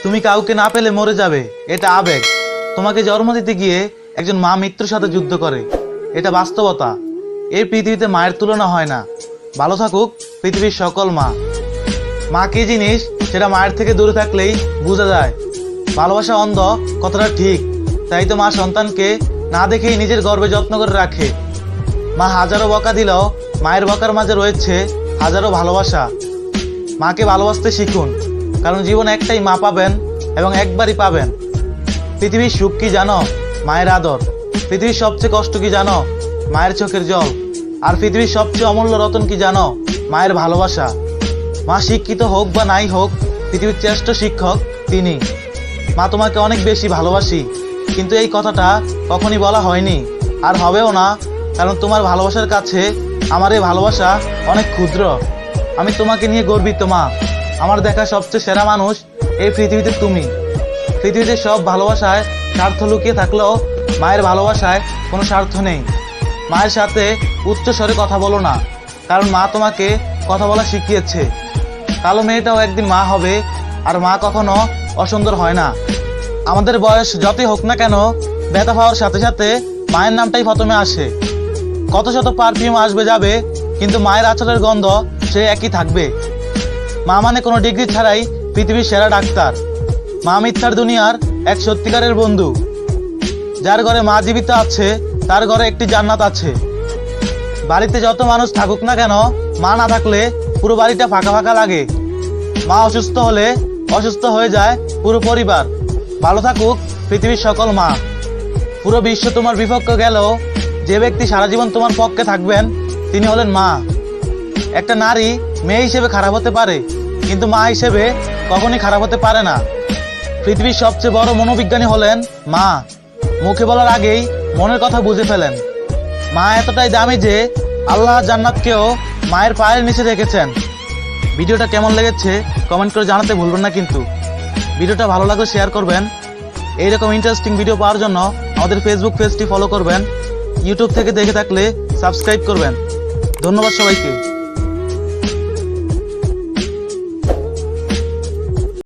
তুমি কাউকে না পেলে মরে যাবে, এটা আবেগ। তোমাকে জন্ম দিতে গিয়ে একজন মা মৃত্যুর সাথে যুদ্ধ করে, এটা বাস্তবতা। এই পৃথিবীতে মায়ের তুলনা হয় না। ভালো থাকুক পৃথিবীর সকল মা। মা কি জিনিস সেটা মায়ের থেকে দূরে থাকলেই বোঝা যায়। ভালোবাসা অন্ধ কথাটা ঠিক, তাই তো মা সন্তানকে না দেখেই নিজের গর্ভে যত্ন করে রাখে। মা হাজারো বকা দিলেও মায়ের বকার মাঝে রয়েছে হাজারো ভালোবাসা। মাকে ভালোবাসতে শিখুন, কারণ জীবন একটাই মা পাবেন এবং একবারই পাবেন। পৃথিবীর সুখ কি জানো? মায়ের আদর। পৃথিবীর সবচেয়ে কষ্ট কি জানো? মায়ের চোখের জল। আর পৃথিবীর সবচেয়ে অমূল্য রতন কি জানো? মায়ের ভালোবাসা। মা শিক্ষিত হোক বা নাই হোক, পৃথিবীর শ্রেষ্ঠ শিক্ষক তিনি। মা তোমাকে অনেক বেশি ভালোবাসি, কিন্তু এই কথাটা কখনই বলা হয়নি, আর হবেও না, কারণ তোমার ভালোবাসার কাছে আমার এই ভালোবাসা অনেক ক্ষুদ্র। আমি তোমাকে নিয়ে গর্বিত মা। আমার দেখা সবচেয়ে সেরা মানুষ এই পৃথিবীতে তুমি। পৃথিবীতে সব ভালোবাসায় স্বার্থ লুকিয়ে থাকলেও মায়ের ভালোবাসায় কোনো স্বার্থ নেই। মায়ের সাথে উচ্চ স্বরে কথা বলো না, কারণ মা তোমাকে কথা বলা শিখিয়েছে। কালো মেয়েটাও একদিন মা হবে, আর মা কখনো অসুন্দর হয় না। আমাদের বয়স যতই হোক না কেন, ব্যথা পাওয়ার সাথে সাথে মায়ের নামটাই প্রথমে আসে। কত শত পারফিউম আসবে যাবে, কিন্তু মায়ের আঁচলের গন্ধ সে একই থাকবে। মা মানে কোনো ডিগ্রি ছাড়াই পৃথিবীর সেরা ডাক্তার। মা মিথ্যার দুনিয়ার এক সত্যিকারের বন্ধু। যার ঘরে মা জীবিত আছে, তার ঘরে একটি জান্নাত আছে। বাড়িতে যত মানুষ থাকুক না কেন, মা না থাকলে পুরো বাড়িটা ফাঁকা ফাঁকা লাগে। মা অসুস্থ হলে অসুস্থ হয়ে যায় পুরো পরিবার। ভালো থাকুক পৃথিবীর সকল মা। পুরো বিশ্ব তোমার বিপক্ষে গেলেও যে ব্যক্তি সারা জীবন তোমার পক্ষে থাকবেন, তিনি হলেন মা। একটা নারী মেয়ে হিসেবে খারাপ হতে পারে, কিন্তু মা হিসেবে কখনই খারাপ হতে পারে না। পৃথিবীর সবচেয়ে বড় মনোবিজ্ঞানী হলেন মা। মুখে বলার আগেই মনের কথা বুঝে ফেলেন। মা এতটাই দামি যে আল্লাহ জান্নাতকেও মায়ের পায়ের নিচে রেখেছেন। ভিডিওটা কেমন লেগেছে কমেন্ট করে জানাতে ভুলবেন না কিন্তু। ভিডিওটা ভালো লাগলে শেয়ার করবেন। এইরকম ইন্টারেস্টিং ভিডিও পাওয়ার জন্য আমাদের ফেসবুক পেজটি ফলো করবেন। ইউটিউব থেকে দেখে থাকলে সাবস্ক্রাইব করবেন। ধন্যবাদ সবাইকে।